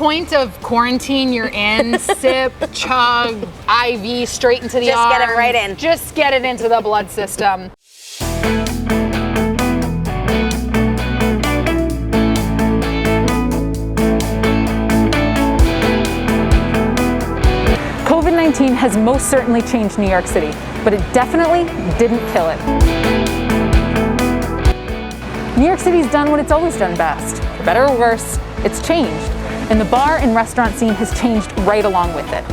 point of quarantine you're in, sip, chug, IV, straight into the Just arm. get it right in. Just get it into the blood system. COVID-19 has most certainly changed New York City, but it definitely didn't kill it. New York City's done what it's always done best. For better or worse, it's changed. And the bar and restaurant scene has changed right along with it.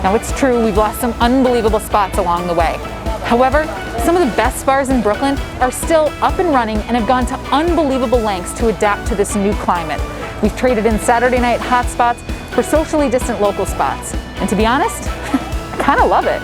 Now it's true, we've lost some unbelievable spots along the way. However, some of the best bars in Brooklyn are still up and running and have gone to unbelievable lengths to adapt to this new climate. We've traded in Saturday night hotspots for socially distant local spots. And to be honest, I kind of love it.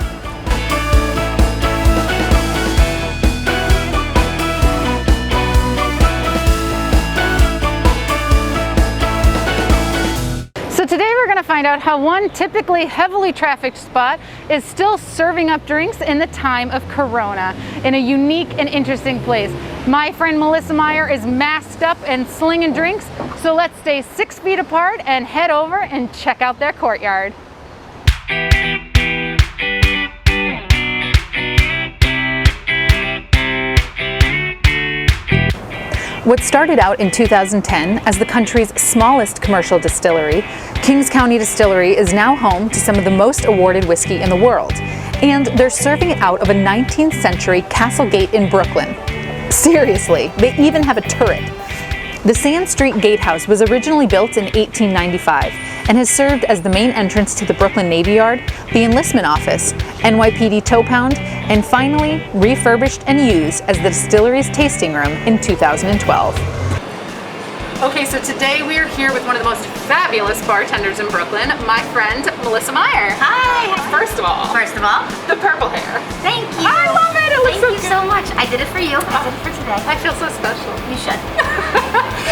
So today we're going to find out how one typically heavily trafficked spot is still serving up drinks in the time of Corona in a unique and interesting place. My friend Melissa Meier is masked up and slinging drinks, so let's stay 6 feet apart and head over and check out their courtyard. What started out in 2010 as the country's smallest commercial distillery, Kings County Distillery is now home to some of the most awarded whiskey in the world. And they're serving it out of a 19th century castle gate in Brooklyn. Seriously, they even have a turret. The Sand Street Gatehouse was originally built in 1895 and has served as the main entrance to the Brooklyn Navy Yard, the Enlistment Office, NYPD Tow Pound, and finally refurbished and used as the distillery's tasting room in 2012. Okay, so today we are here with one of the most fabulous bartenders in Brooklyn, my friend Melissa Meier. Hi! First of all, the purple hair. Thank you! I love it! It looks Thank you so much. I did it for you. I did it for today. I feel so special. You should.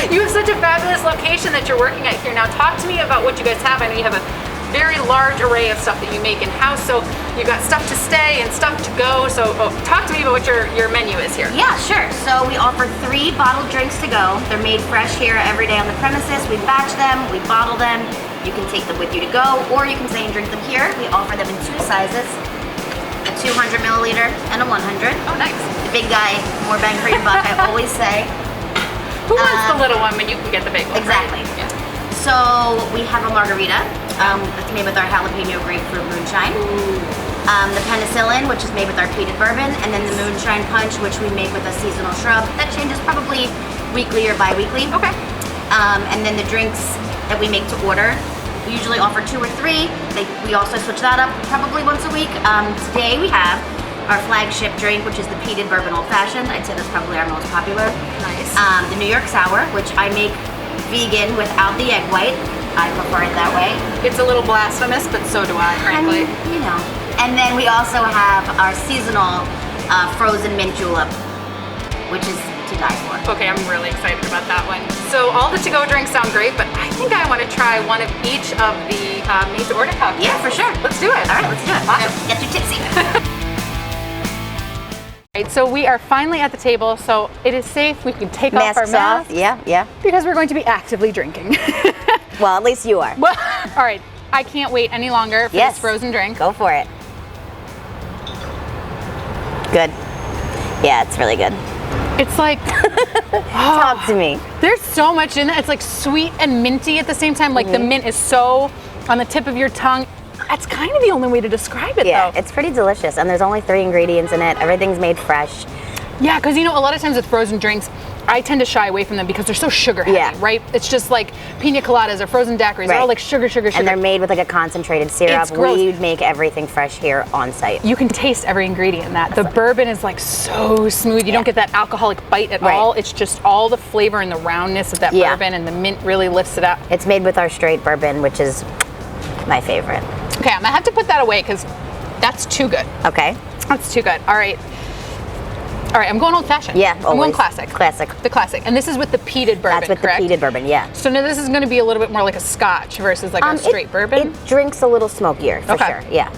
You have such a fabulous location that you're working at here. Now talk to me about what you guys have. I know you have a very large array of stuff that you make in-house, so you've got stuff to stay and stuff to go, so talk to me about what your menu is here. Yeah, sure. So we offer 3 bottled drinks to go. They're made fresh here every day on the premises. We batch them, we bottle them. You can take them with you to go, or you can stay and drink them here. We offer them in 2 sizes, a 200 milliliter and a 100. Oh, nice. The big guy, more bang for your buck, I always say. Who wants the little one when you can get the big one? Exactly. Right? Yeah. So we have a margarita that's made with our jalapeno grapefruit moonshine. The penicillin, which is made with our peated bourbon, and then the moonshine punch, which we make with a seasonal shrub. That changes probably weekly or bi-weekly. Okay. And then the drinks that we make to order, we usually offer 2 or 3. We also switch that up probably once a week. Today we have our flagship drink, which is the peated bourbon old fashioned. I'd say that's probably our most popular. Nice. The New York sour, which I make vegan without the egg white. I prefer it that way. It's a little blasphemous, but so do I, frankly. You know. And then we also have our seasonal frozen mint julep, which is to die for. Okay, I'm really excited about that one. So all the to-go drinks sound great, but I think I want to try one of each of the made-to-order cocktails. Yeah, for sure. Let's do it. All right, let's do it. Awesome. Get you tipsy. Right, so we are finally at the table, so it is safe. We can take off our Masks masks. off. Yeah. Because we're going to be actively drinking. Well, at least you are. Well, all right, I can't wait any longer for this frozen drink. Go for it. Good. Yeah, it's really good. It's like, Talk to me. there's so much in it. It's like sweet and minty at the same time. Like the mint is so on the tip of your tongue. That's kind of the only way to describe it, Yeah, though. it's pretty delicious, and there's only 3 ingredients in it. Everything's made fresh. Yeah, because you know, a lot of times with frozen drinks, I tend to shy away from them because they're so sugar heavy, Yeah. right? It's just like pina coladas or frozen daiquiris. They're all like sugar. And they're made with like a concentrated syrup. It's gross. We make everything fresh here on site. You can taste every ingredient in that. The bourbon is like so smooth. You don't get that alcoholic bite at all. It's just all the flavor and the roundness of that bourbon, and the mint really lifts it up. It's made with our straight bourbon, which is my favorite. Okay, I'm gonna have to put that away because that's too good. Okay. That's too good. All right, I'm going old fashioned. Yeah, I'm going always. classic. Classic. The classic. And this is with the peated bourbon, That's with correct? the peated bourbon, yeah. So now this is going to be a little bit more like a scotch versus like a straight bourbon? It drinks a little smokier, for sure, yeah.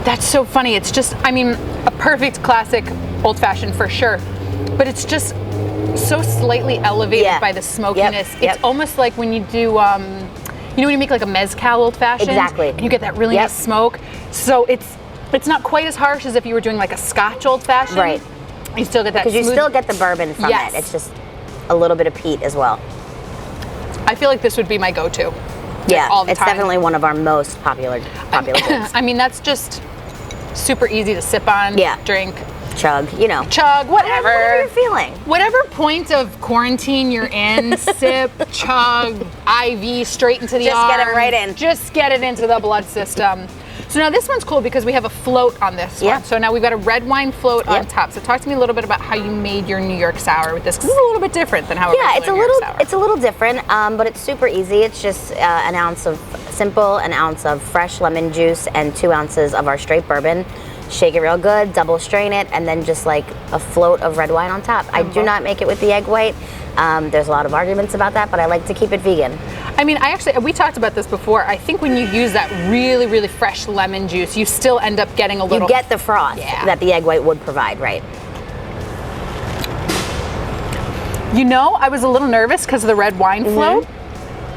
That's so funny. It's just, I mean, a perfect classic old fashioned for sure. But it's just so slightly elevated by the smokiness. It's almost like when you do, you know, when you make like a mezcal old fashioned, and you get that really nice smoke. So it's not quite as harsh as if you were doing like a Scotch old fashioned. Right. You still get that. Because you still get the bourbon from it. It's just a little bit of peat as well. I feel like this would be my go-to. Yeah, all the it's time. Definitely one of our most popular drinks. I mean, that's just super easy to sip on, drink, chug, you know. Chug, whatever. Whatever you're feeling. Whatever point of quarantine you're in, sip, chug, IV, straight into the arm. Just get it right in. Just get it into the blood system. So now this one's cool because we have a float on this one. So now we've got a red wine float on top. So talk to me a little bit about how you made your New York Sour with this, because it's a little bit different than how it's a little different, but it's super easy. It's just an ounce of fresh lemon juice and 2 ounces of our straight bourbon. Shake it real good, double strain it, and then just like a float of red wine on top. I do not make it with the egg white. There's a lot of arguments about that, but I like to keep it vegan. I mean, we talked about this before. I think when you use that really, really fresh lemon juice, you still end up getting a little... You get the froth that the egg white would provide, right? You know, I was a little nervous because of the red wine float,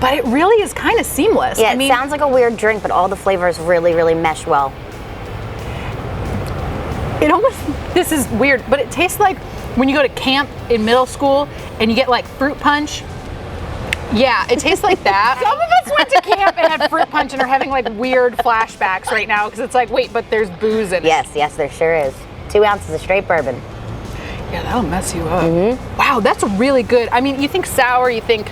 but it really is kind of seamless. Yeah, it sounds like a weird drink, but all the flavors really, really mesh well. It almost, this is weird, but it tastes like when you go to camp in middle school and you get like fruit punch. Yeah, it tastes like that. Some of us went to camp and had fruit punch and are having like weird flashbacks right now because it's like, wait, but there's booze in it. Yes, there sure is. 2 ounces of straight bourbon. Yeah, that'll mess you up. Wow, that's really good. I mean, you think sour, you think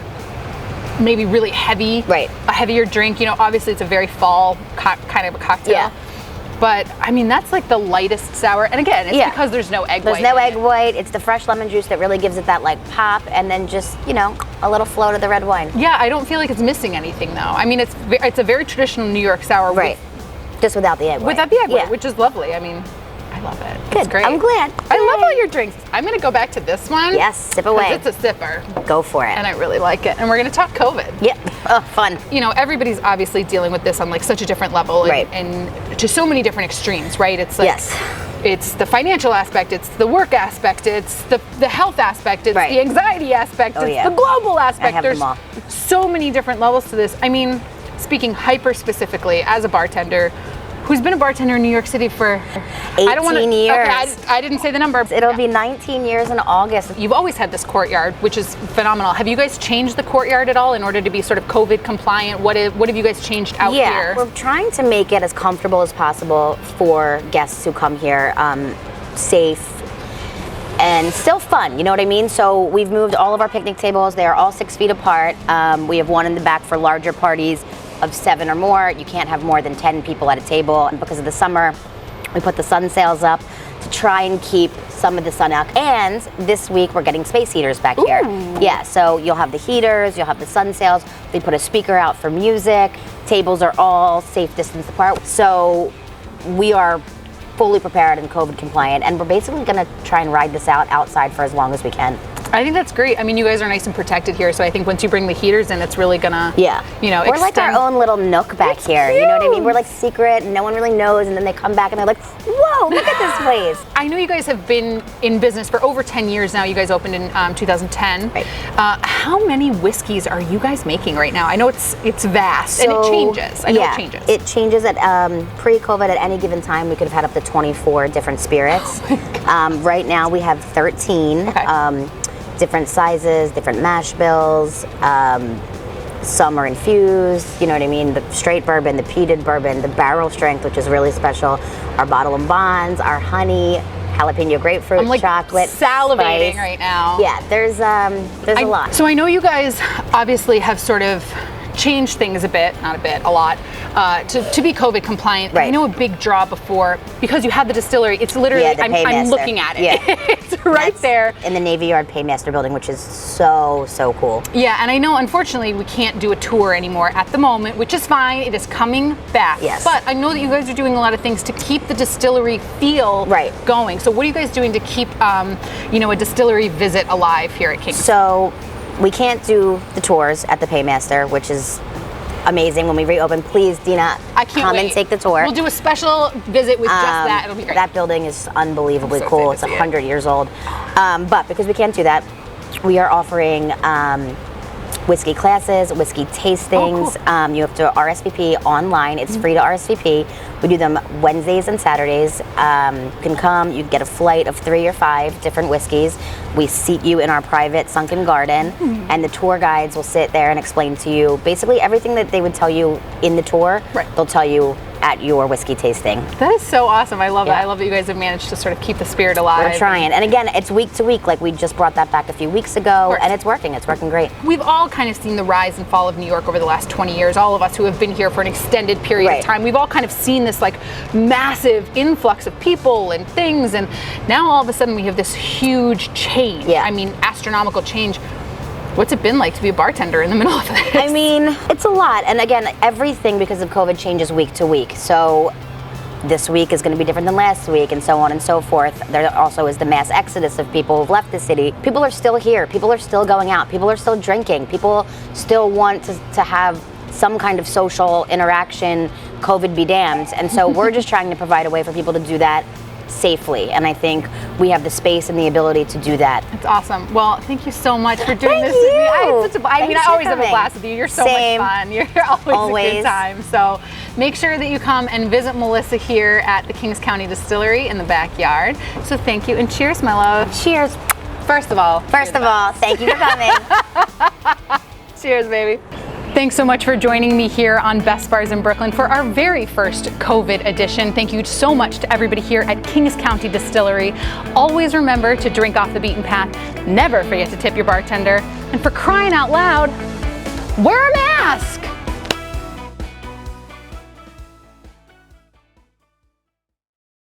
maybe really heavy. Right. A heavier drink. You know, obviously it's a very fall kind of a cocktail. Yeah. But I mean, that's like the lightest sour. And again, it's because there's no egg white. There's no egg white. It's the fresh lemon juice that really gives it that like pop, and then just, you know, a little float of the red wine. Yeah, I don't feel like it's missing anything though. I mean, it's a very traditional New York sour. Right. Just without the egg white. Without the egg white, which is lovely. I mean, I love it. Good. It's great. I'm glad. I love all your drinks. I'm going to go back to this one. Yes, sip away. It's a sipper. Go for it. And I really like it. And we're going to talk COVID. Yep. Oh, fun. You know, everybody's obviously dealing with this on like such a different level and to so many different extremes, right? It's like it's the financial aspect, it's the work aspect, it's the health aspect, it's the anxiety aspect, it's the global aspect. There's so many different levels to this. I mean, speaking hyper specifically as a bartender who's been a bartender in New York City for 18 years. Okay, I didn't say the number. It'll be 19 years in August. You've always had this courtyard, which is phenomenal. Have you guys changed the courtyard at all in order to be sort of COVID compliant? What have you guys changed out here? Yeah, we're trying to make it as comfortable as possible for guests who come here, safe and still fun, you know what I mean? So we've moved all of our picnic tables. They are all 6 feet apart. We have one in the back for larger parties of 7 or more. You can't have more than 10 people at a table. And because of the summer, we put the sun sails up to try and keep some of the sun out. And this week we're getting space heaters back here. Yeah, so you'll have the heaters, you'll have the sun sails. We put a speaker out for music. Tables are all safe distance apart. So we are fully prepared and COVID compliant, and we're basically gonna try and ride this out outside for as long as we can. I think that's great. I mean, you guys are nice and protected here, so I think once you bring the heaters in, it's really gonna, you know, we're like our own little nook back here. You know what I mean? We're like secret, and no one really knows, and then they come back and they're like, whoa, look at this place. I know you guys have been in business for over 10 years now. You guys opened in 2010. Right. How many whiskeys are you guys making right now? I know it's vast, and it changes. I know it changes. It changes at pre-COVID. At any given time, we could have had up to 24 different spirits. Right now, we have 13. Okay. Different sizes, different mash bills. Some are infused, you know what I mean? The straight bourbon, the peated bourbon, the barrel strength, which is really special. Our bottle and bonds, our honey, jalapeno grapefruit, I'm like chocolate, salivating spice. Right now. Yeah, there's a lot. So I know you guys obviously have sort of changed things a bit, not a bit, a lot, to be COVID compliant. Right. I know a big draw before, because you had the distillery, it's literally, I'm looking at it. Yeah. It's right there. In the Navy Yard Paymaster building, which is so cool. Yeah, and I know unfortunately we can't do a tour anymore at the moment, which is fine. It is coming back. Yes. But I know that you guys are doing a lot of things to keep the distillery feel going. So what are you guys doing to keep, you know, a distillery visit alive here at Kings? So we can't do the tours at the Paymaster, which is amazing. When we reopen, please, Dina, come and take the tour. We'll do a special visit with just that. It'll be great. That building is unbelievably cool. It's 100 years old. But because we can't do that, We are offering whiskey classes, whiskey tastings. Oh, cool. You have to RSVP online. It's free to RSVP. We do them Wednesdays and Saturdays. You can come, you get a flight of 3 or 5 different whiskeys. We seat you in our private sunken garden, and the tour guides will sit there and explain to you basically everything that they would tell you in the tour. Right. They'll tell you at your whiskey tasting. That is so awesome. I love Yeah. that. I love that you guys have managed to sort of keep the spirit alive. We're trying. And again, it's week to week. Like we just brought that back a few weeks ago, and it's working. It's working great. We've all kind of seen the rise and fall of New York over the last 20 years. All of us who have been here for an extended period Right. of time, we've all kind of seen this like massive influx of people and things, and now all of a sudden we have this huge change. Yeah. I mean, astronomical change. What's it been like to be a bartender in the middle of this? I mean, it's a lot. And again, everything because of COVID changes week to week. So this week is going to be different than last week, and so on and so forth. There also is the mass exodus of people who've left the city. People are still here. People are still going out. People are still drinking. People still want to have some kind of social interaction, COVID be damned. And so we're just trying to provide a way for people to do that safely. And I think we have the space and the ability to do that. It's awesome. Well, thank you so much for doing Thank this with me. you. I Thanks for always have a coming. blast with you. You're so Same. much fun. You're always a good time. So make sure that you come and visit Melissa here at the Kings County Distillery in the backyard. So thank you, and cheers, my love. Cheers. First of all, Thank you for coming. cheers, baby. Thanks so much for joining me here on Best Bars in Brooklyn for our very first COVID edition. Thank you so much to everybody here at Kings County Distillery. Always remember to drink off the beaten path. Never forget to tip your bartender. And for crying out loud, wear a mask!